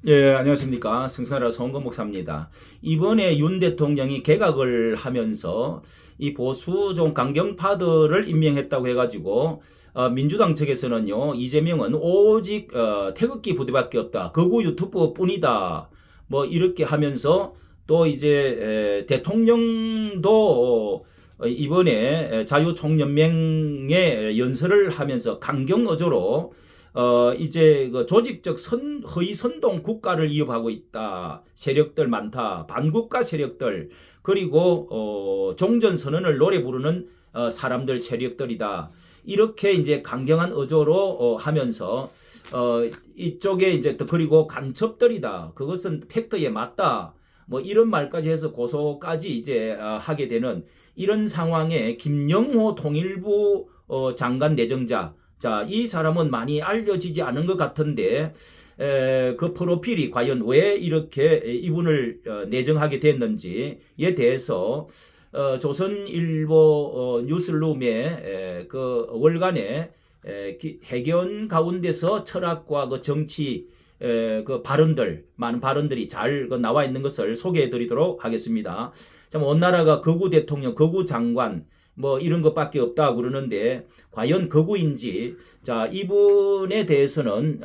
예, 안녕하십니까. 승선라 송건 목사입니다. 이번에 윤 대통령이 개각을 하면서 이 보수 좀 강경파들을 임명했다고 해가지고 민주당 측에서는요, 이재명은 오직 태극기 부대밖에 없다. 극우 유튜브 뿐이다. 뭐 이렇게 하면서 또 이제 대통령도 이번에 자유총연맹에 연설을 하면서 강경어조로 이제 그 조직적 허위 선동 국가를 위협하고 있다. 세력들 많다. 반국가 세력들 그리고 종전 선언을 노래 부르는 사람들 세력들이다. 이렇게 이제 강경한 어조로 하면서 이쪽에 이제 또 그리고 간첩들이다. 그것은 팩트에 맞다. 뭐 이런 말까지 해서 고소까지 이제 하게 되는 이런 상황에 김영호 통일부 장관 내정자, 자, 이 사람은 많이 알려지지 않은 것 같은데 그 프로필이 과연 왜 이렇게 이분을 내정하게 됐는지에 대해서 조선일보 뉴스룸의 그 월간에 해견 가운데서 철학과 그 정치 그 발언들 많은 발언들이 잘 나와 있는 것을 소개해드리도록 하겠습니다. 참, 온 나라가 거구 대통령, 거구 장관 뭐 이런 것밖에 없다 그러는데 과연 거구인지, 자, 이분에 대해서는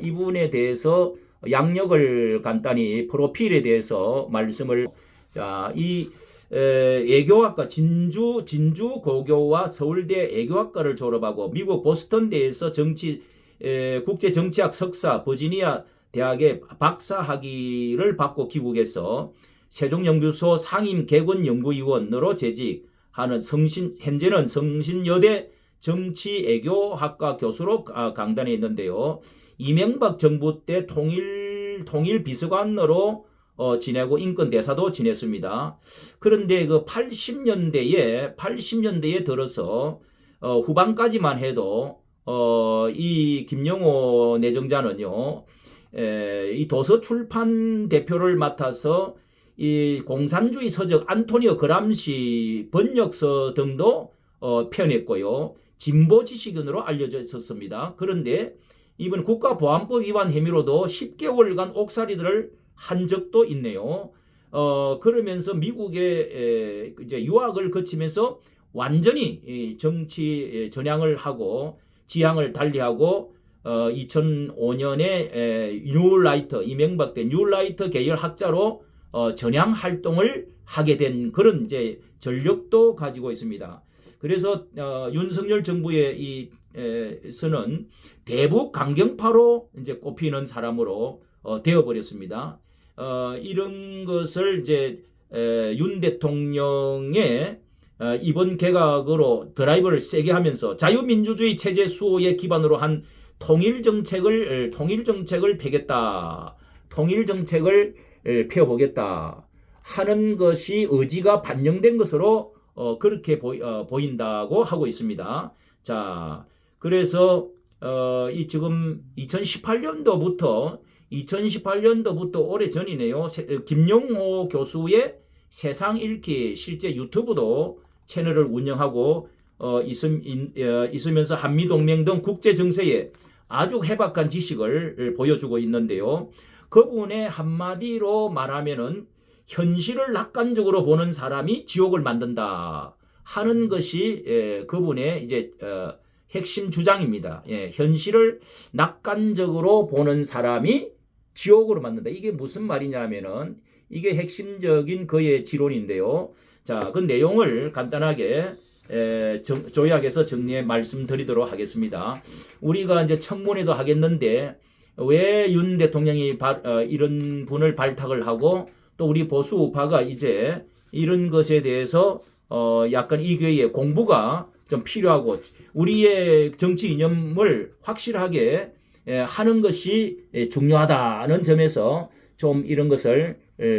이분에 대해서 양력을 간단히 프로필에 대해서 말씀을, 이 외교학과 진주 고교와 서울대 외교학과를 졸업하고 미국 보스턴대에서 국제 정치학 석사, 버지니아 대학의 박사 학위를 받고 귀국해서 세종연구소 상임 개건 연구위원으로 재직하는 현재는 성신여대 정치외교학과 교수로 강단에 있는데요. 이명박 정부 때 통일 비서관으로 지내고 인권대사도 지냈습니다. 그런데 그 80년대에 들어서 후반까지만 해도 이 김영호 내정자는요, 이 도서출판 대표를 맡아서 이 공산주의 서적 안토니오 그람시 번역서 등도 펴냈고요. 진보 지식인으로 알려져 있었습니다. 그런데 이번 국가보안법 위반 혐의로도 10개월간 옥살이들을 한 적도 있네요. 그러면서 미국에 이제 유학을 거치면서 완전히 정치 전향을 하고 지향을 달리하고 2005년에 뉴라이터, 이명박 때 뉴라이터 계열 학자로 전향 활동을 하게 된 그런 이제 전력도 가지고 있습니다. 그래서 윤석열 정부의 서는 대북 강경파로 이제 꼽히는 사람으로 되어버렸습니다. 이런 것을 이제 윤 대통령의 이번 개각으로 드라이브를 세게 하면서 자유민주주의 체제 수호의 기반으로 한 통일정책을 펴겠다. 통일정책을 펴보겠다 하는 것이 의지가 반영된 것으로 그렇게 보인다고 하고 있습니다. 자, 그래서 이 지금 2018년도부터 오래전이네요. 김용호 교수의 세상 읽기 실제 유튜브도 채널을 운영하고 있으면서 한미동맹 등 국제 정세에 아주 해박한 지식을 보여주고 있는데요. 그분의 한마디로 말하면은 현실을 낙관적으로 보는 사람이 지옥을 만든다 하는 것이 그분의 이제 핵심 주장입니다. 현실을 낙관적으로 보는 사람이 지옥으로 만든다. 이게 무슨 말이냐면은 이게 핵심적인 그의 지론인데요. 자, 그 내용을 간단하게 조약해서 정리해 말씀드리도록 하겠습니다. 우리가 이제 청문회도 하겠는데 왜 윤 대통령이 이런 분을 발탁을 하고 또 우리 보수 우파가 이제 이런 것에 대해서 약간 이 교회에 공부가 좀 필요하고 우리의 정치 이념을 확실하게 하는 것이 중요하다는 점에서 좀 이런 것을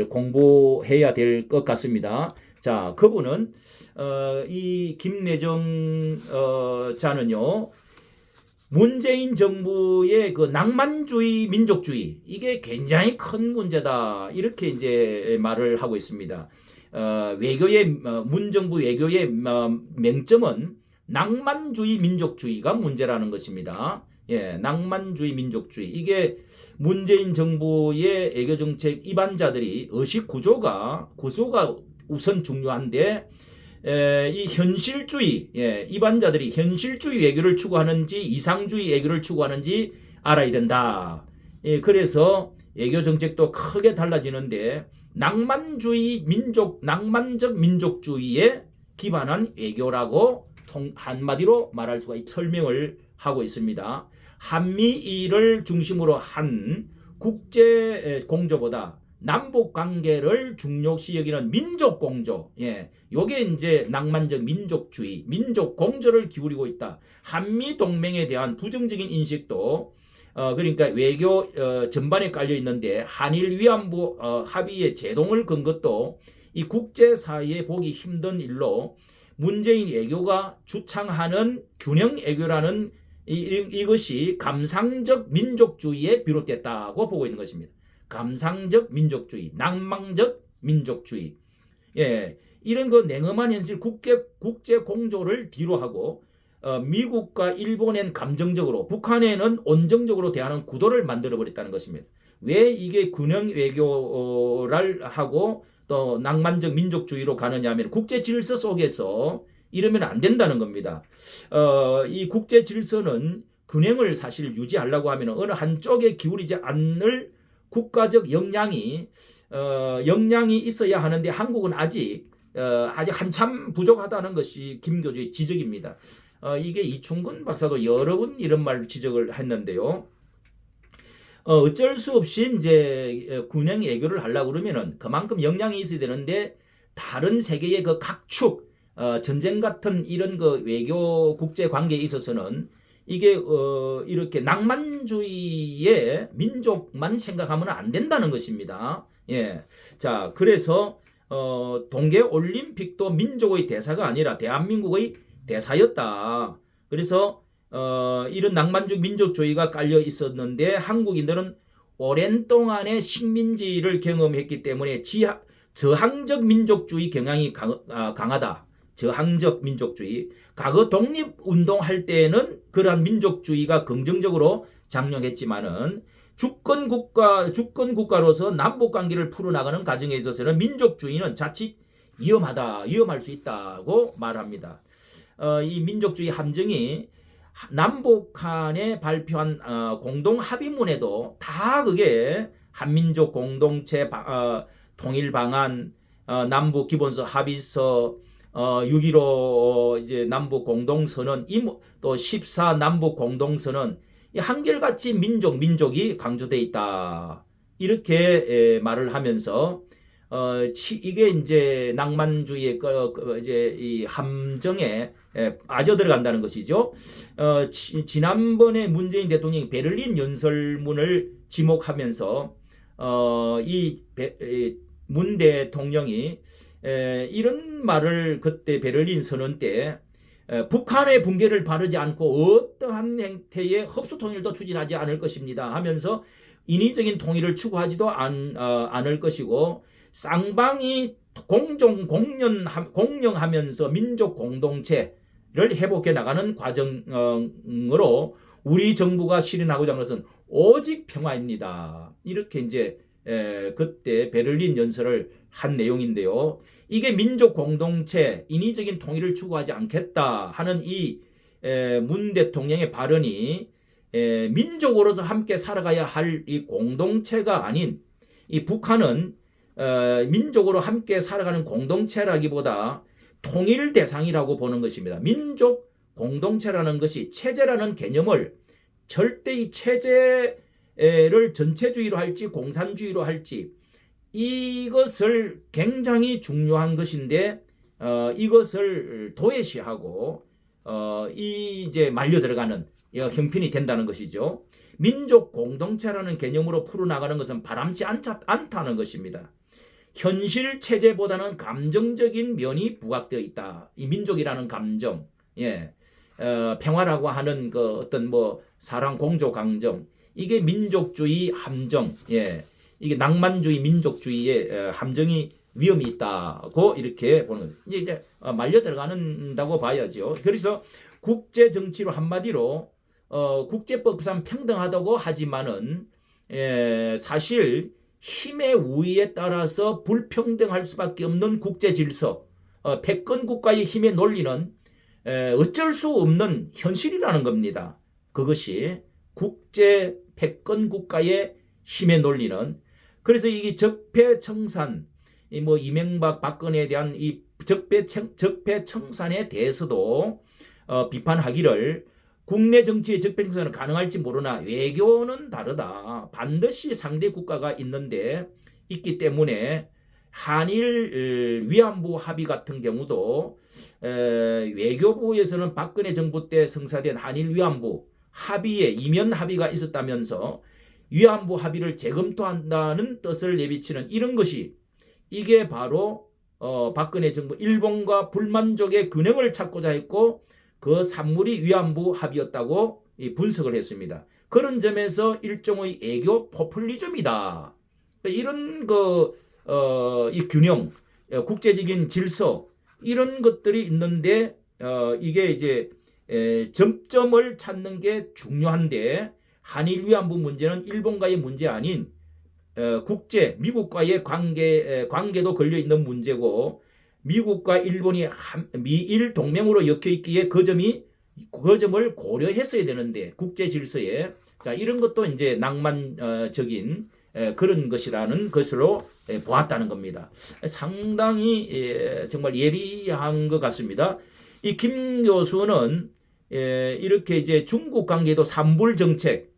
공부해야 될 것 같습니다. 자, 그분은 이 김내정 자는요, 문재인 정부의 그 낭만주의, 민족주의, 이게 굉장히 큰 문제다. 이렇게 이제 말을 하고 있습니다. 문정부 외교의 맹점은 낭만주의, 민족주의가 문제라는 것입니다. 예, 낭만주의, 민족주의. 이게 문재인 정부의 애교 정책 입안자들이 의식 구조가 우선 중요한데 이 현실주의, 예, 입안자들이 현실주의 외교를 추구하는지 이상주의 외교를 추구하는지 알아야 된다. 예, 그래서 외교 정책도 크게 달라지는데 낭만주의 낭만적 민족주의에 기반한 외교라고 한마디로 말할 수가 설명을 하고 있습니다. 한미일을 중심으로 한 국제 공조보다 남북 관계를 중요시 여기는 민족 공조, 예, 요게 이제 낭만적 민족주의, 민족 공조를 기울이고 있다. 한미 동맹에 대한 부정적인 인식도 그러니까 외교 전반에 깔려 있는데 한일 위안부 합의의 제동을 건 것도 이 국제사회에 보기 힘든 일로 문재인 외교가 주창하는 균형 외교라는 이것이 감상적 민족주의에 비롯됐다고 보고 있는 것입니다. 감상적 민족주의, 낭만적 민족주의. 예, 이런 그 냉엄한 현실 국제 공조를 뒤로 하고 미국과 일본엔 감정적으로, 북한에는 온정적으로 대하는 구도를 만들어 버렸다는 것입니다. 왜 이게 균형 외교를 하고 또 낭만적 민족주의로 가느냐 하면 국제 질서 속에서 이러면 안 된다는 겁니다. 이 국제 질서는 균형을 사실 유지하려고 하면 어느 한쪽에 기울이지 않을 국가적 역량이 있어야 하는데 한국은 아직 한참 부족하다는 것이 김교주의 지적입니다. 이게 이충근 박사도 여러 번 이런 말 지적을 했는데요. 어쩔 수 없이 이제 균형 외교를 하려고 그러면은 그만큼 역량이 있어야 되는데 다른 세계의 그 각축, 전쟁 같은 이런 그 외교 국제 관계에 있어서는 이게 이렇게 낭만주의의 민족만 생각하면 안 된다는 것입니다. 예. 자, 그래서 동계 올림픽도 민족의 대사가 아니라 대한민국의 대사였다. 그래서 이런 낭만주의 민족주의가 깔려 있었는데 한국인들은 오랜 동안의 식민지를 경험했기 때문에 저항적 민족주의 경향이 강하다. 저항적 민족주의. 과거 독립운동할 때는 그러한 민족주의가 긍정적으로 작용했지만은 주권국가로서 남북관계를 풀어나가는 과정에 있어서는 민족주의는 자칫 위험할 수 있다고 말합니다. 이 민족주의 함정이 남북한에 발표한 공동 합의문에도 다 그게 한민족 공동체 통일 방안, 남북 기본서 합의서, 6.15 이제 남북 공동선언, 또 14 남북 공동선언, 한결같이 민족이 강조돼 있다. 이렇게 말을 하면서 이게 이제 낭만주의의 이제 이 함정에 빠져 들어간다는 것이죠. 지난번에 문재인 대통령이 베를린 연설문을 지목하면서 문 대통령이 이런 말을 그때 베를린 선언 때 북한의 붕괴를 바르지 않고 어떠한 행태의 흡수 통일도 추진하지 않을 것입니다 하면서 인위적인 통일을 추구하지도 않을 것이고 쌍방이 공영하면서 민족 공동체를 회복해 나가는 과정으로 우리 정부가 실현하고자 하는 것은 오직 평화입니다. 이렇게 이제 그때 베를린 연설을 한 내용인데요. 이게 민족 공동체, 인위적인 통일을 추구하지 않겠다 하는 이 문 대통령의 발언이 민족으로서 함께 살아가야 할 이 공동체가 아닌 이 북한은 민족으로 함께 살아가는 공동체라기보다 통일 대상이라고 보는 것입니다. 민족 공동체라는 것이 체제라는 개념을 절대 이 체제를 전체주의로 할지 공산주의로 할지 이것을 굉장히 중요한 것인데 이것을 도외시하고 이제 말려 들어가는 형편이 된다는 것이죠. 민족 공동체라는 개념으로 풀어나가는 것은 바람지 않다는 것입니다. 현실 체제보다는 감정적인 면이 부각되어 있다. 이 민족이라는 감정, 평화라고 하는 그 어떤 사랑 공조 감정, 이게 민족주의 함정, 이게 낭만주의 민족주의의 함정이 위험이 있다고 이렇게 보는 거죠. 이제 말려 들어간다고 봐야죠. 그래서 국제 정치로 한마디로 국제법상 평등하다고 하지만은 사실 힘의 우위에 따라서 불평등할 수밖에 없는 국제 질서, 패권 국가의 힘의 논리는 어쩔 수 없는 현실이라는 겁니다. 그것이 국제 패권 국가의 힘의 논리는. 그래서 이 적폐청산, 뭐 이명박 박근혜에 대한 이 적폐청산에 대해서도 비판하기를, 국내 정치의 적폐청산은 가능할지 모르나 외교는 다르다. 반드시 상대 국가가 있기 때문에 한일 위안부 합의 같은 경우도 외교부에서는 박근혜 정부 때 성사된 한일 위안부 합의에 이면 합의가 있었다면서 위안부 합의를 재검토한다는 뜻을 내비치는 이런 것이, 이게 바로 박근혜 정부 일본과 불만족의 균형을 찾고자 했고 그 산물이 위안부 합의였다고 분석을 했습니다. 그런 점에서 일종의 애교 포퓰리즘이다. 이런 이 균형, 국제적인 질서, 이런 것들이 있는데 이게 이제 점점을 찾는 게 중요한데, 한일 위안부 문제는 일본과의 문제 아닌 국제 미국과의 관계도 걸려 있는 문제고, 미국과 일본이 미일 동맹으로 엮여 있기에 그 점을 고려했어야 되는데 국제 질서에, 자, 이런 것도 이제 낭만적인 그런 것이라는 것으로 보았다는 겁니다. 상당히 정말 예리한 것 같습니다. 이 김 교수는 이렇게 이제 중국 관계도 삼불 정책,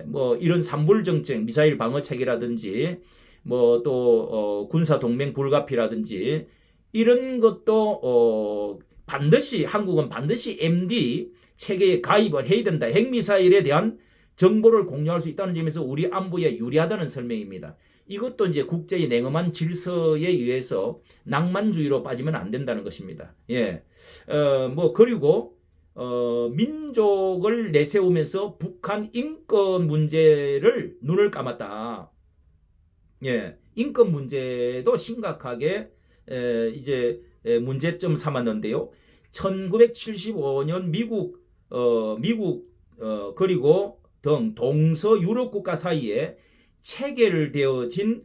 뭐 이런 삼불 정책, 미사일 방어 체계라든지 뭐 또 군사 동맹 불가피라든지 이런 것도 반드시 한국은 반드시 MD 체계에 가입을 해야 된다. 핵미사일에 대한 정보를 공유할 수 있다는 점에서 우리 안보에 유리하다는 설명입니다. 이것도 이제 국제의 냉엄한 질서에 의해서 낭만주의로 빠지면 안 된다는 것입니다. 뭐 그리고 민족을 내세우면서 북한 인권 문제를 눈을 감았다. 인권 문제도 심각하게 이제 문제점 삼았는데요. 1975년 미국 그리고 등 동서 유럽 국가 사이에 체결되어진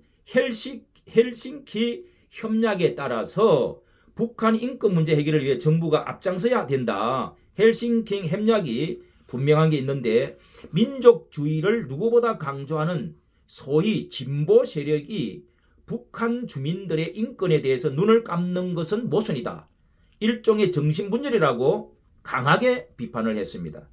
헬싱키 협약에 따라서 북한 인권 문제 해결을 위해 정부가 앞장서야 된다. 헬싱키 협약이 분명한 게 있는데, 민족주의를 누구보다 강조하는 소위 진보 세력이 북한 주민들의 인권에 대해서 눈을 감는 것은 모순이다. 일종의 정신분열이라고 강하게 비판을 했습니다.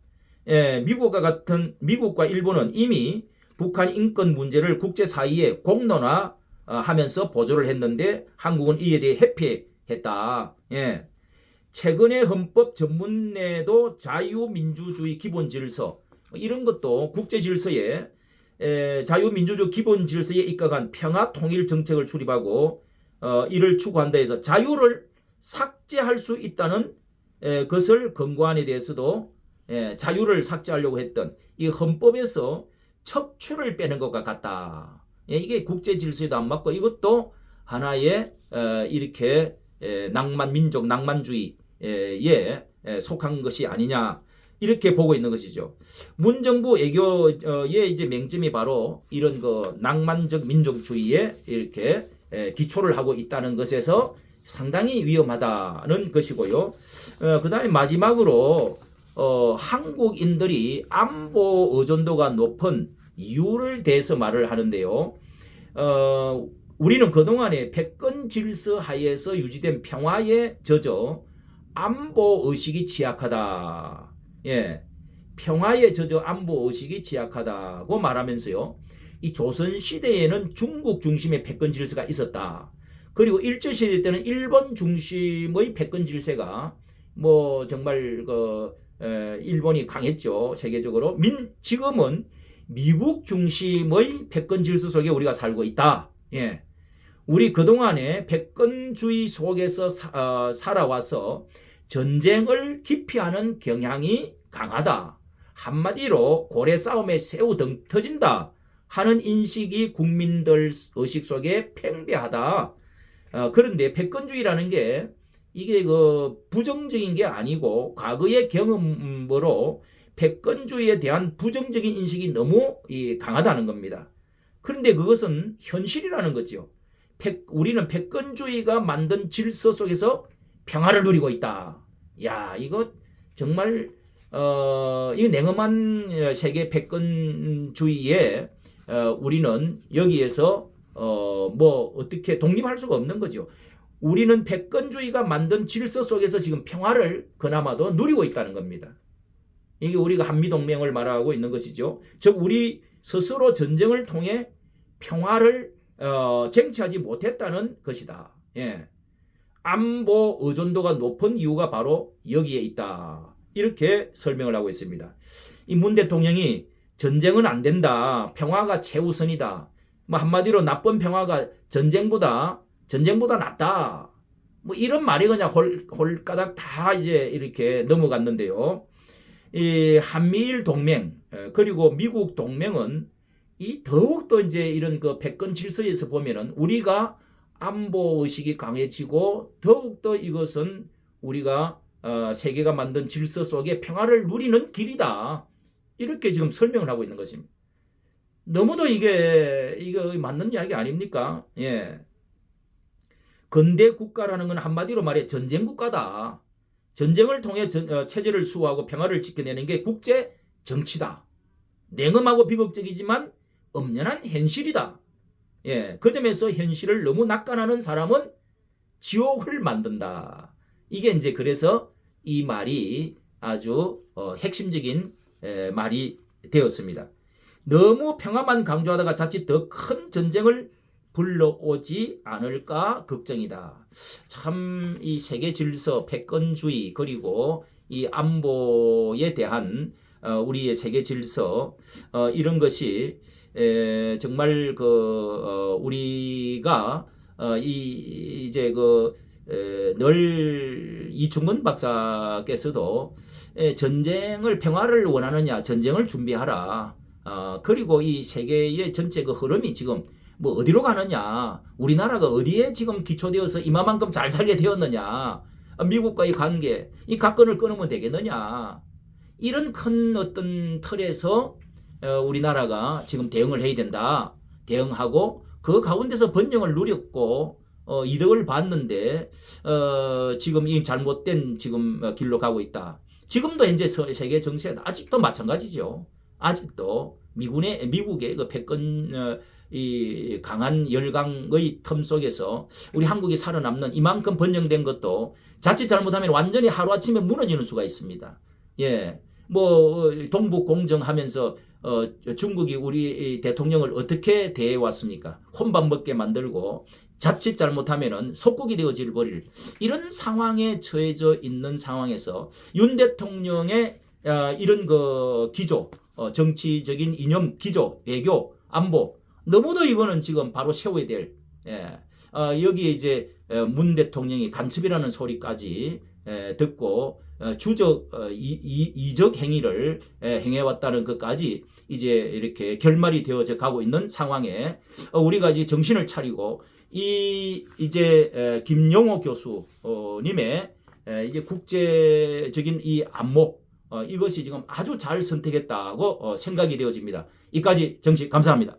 미국과 일본은 이미 북한 인권 문제를 국제사회에 공론화하면서 보조를 했는데 한국은 이에 대해 회피했다. 최근에 헌법 전문에도 자유민주주의 기본질서, 이런 것도 국제질서에 자유민주주의 기본질서에 입각한 평화통일 정책을 수립하고 이를 추구한다 해서 자유를 삭제할 수 있다는 것을 권고안에 대해서도 자유를 삭제하려고 했던 이 헌법에서 척추를 빼는 것과 같다. 이게 국제 질서에도 안 맞고 이것도 하나의 이렇게 민족 낭만주의에 속한 것이 아니냐, 이렇게 보고 있는 것이죠. 문정부 외교의 이제 맹점이 바로 이런 낭만적 민족주의에 이렇게 기초를 하고 있다는 것에서 상당히 위험하다는 것이고요. 그다음에 마지막으로 한국인들이 안보 의존도가 높은 이유를 대해서 말을 하는데요. 우리는 그동안에 패권 질서 하에서 유지된 평화에 젖어 안보 의식이 취약하다. 평화에 젖어 안보 의식이 취약하다고 말하면서요. 이 조선시대에는 중국 중심의 패권 질서가 있었다. 그리고 일제시대 때는 일본 중심의 패권 질서가 뭐 정말 일본이 강했죠. 세계적으로. 지금은 미국 중심의 패권 질서 속에 우리가 살고 있다. 우리 그동안에 패권주의 속에서 살아와서 전쟁을 기피하는 경향이 강하다. 한마디로 고래 싸움에 새우 등 터진다 하는 인식이 국민들 의식 속에 팽배하다. 그런데 패권주의라는 게 이게 부정적인 게 아니고 과거의 경험으로 패권주의에 대한 부정적인 인식이 너무 강하다는 겁니다. 그런데 그것은 현실이라는 거죠. 우리는 패권주의가 만든 질서 속에서 평화를 누리고 있다. 야, 이거 정말 이 냉엄한 세계 패권주의에 우리는 여기에서 뭐 어떻게 독립할 수가 없는 거죠. 우리는 패권주의가 만든 질서 속에서 지금 평화를 그나마도 누리고 있다는 겁니다. 이게 우리가 한미동맹을 말하고 있는 것이죠. 즉 우리 스스로 전쟁을 통해 평화를 쟁취하지 못했다는 것이다. 예. 안보 의존도가 높은 이유가 바로 여기에 있다. 이렇게 설명을 하고 있습니다. 이 문 대통령이 전쟁은 안 된다. 평화가 최우선이다. 뭐 한마디로 나쁜 평화가 전쟁보다 낫다. 뭐 이런 말이 그냥 홀가닥 다 이제 이렇게 넘어갔는데요. 이 한미일 동맹 그리고 미국 동맹은 이 더욱더 이제 이런 그 패권 질서에서 보면은 우리가 안보 의식이 강해지고 더욱더 이것은 우리가 세계가 만든 질서 속에 평화를 누리는 길이다. 이렇게 지금 설명을 하고 있는 것입니다. 너무도 이거 맞는 이야기 아닙니까? 예. 근대 국가라는 건 한마디로 말해 전쟁 국가다. 전쟁을 통해 체제를 수호하고 평화를 지켜내는 게 국제 정치다. 냉엄하고 비극적이지만 엄연한 현실이다. 예, 그 점에서 현실을 너무 낙관하는 사람은 지옥을 만든다. 이게 이제 그래서 이 말이 아주 핵심적인 말이 되었습니다. 너무 평화만 강조하다가 자칫 더 큰 전쟁을 불러오지 않을까 걱정이다. 참 이 세계 질서, 패권주의 그리고 이 안보에 대한 우리의 세계 질서 이런 것이 정말 우리가 이제 늘 이충근 박사께서도 전쟁을 평화를 원하느냐 전쟁을 준비하라. 그리고 이 세계의 전체 그 흐름이 지금 뭐 어디로 가느냐, 우리나라가 어디에 지금 기초되어서 이만큼 잘 살게 되었느냐, 미국과의 관계, 이 각건을 끊으면 되겠느냐, 이런 큰 어떤 틀에서 우리나라가 지금 대응을 해야 된다. 대응하고 그 가운데서 번영을 누렸고 이득을 봤는데 지금 이 잘못된 지금 길로 가고 있다. 지금도 현재 세계 정세는 아직도 마찬가지죠. 아직도 미국의 그 패권 이 강한 열강의 틈 속에서 우리 한국이 살아남는 이만큼 번영된 것도 자칫 잘못하면 완전히 하루아침에 무너지는 수가 있습니다. 예, 뭐 동북 공정하면서 중국이 우리 대통령을 어떻게 대해 왔습니까? 혼밥 먹게 만들고 자칫 잘못하면은 속국이 되어질 버릴 이런 상황에 처해져 있는 상황에서 윤 대통령의 이런 그 기조, 정치적인 이념 기조, 외교, 안보 너무도 이거는 지금 바로 세워야 될 여기에 이제 문 대통령이 간첩이라는 소리까지 듣고 이적 행위를 행해왔다는 것까지 이제 이렇게 결말이 되어져 가고 있는 상황에 우리가 이제 정신을 차리고 이제 김용호 교수님의 이제 국제적인 이 안목 이것이 지금 아주 잘 선택했다고 생각이 되어집니다. 이까지 정식 감사합니다.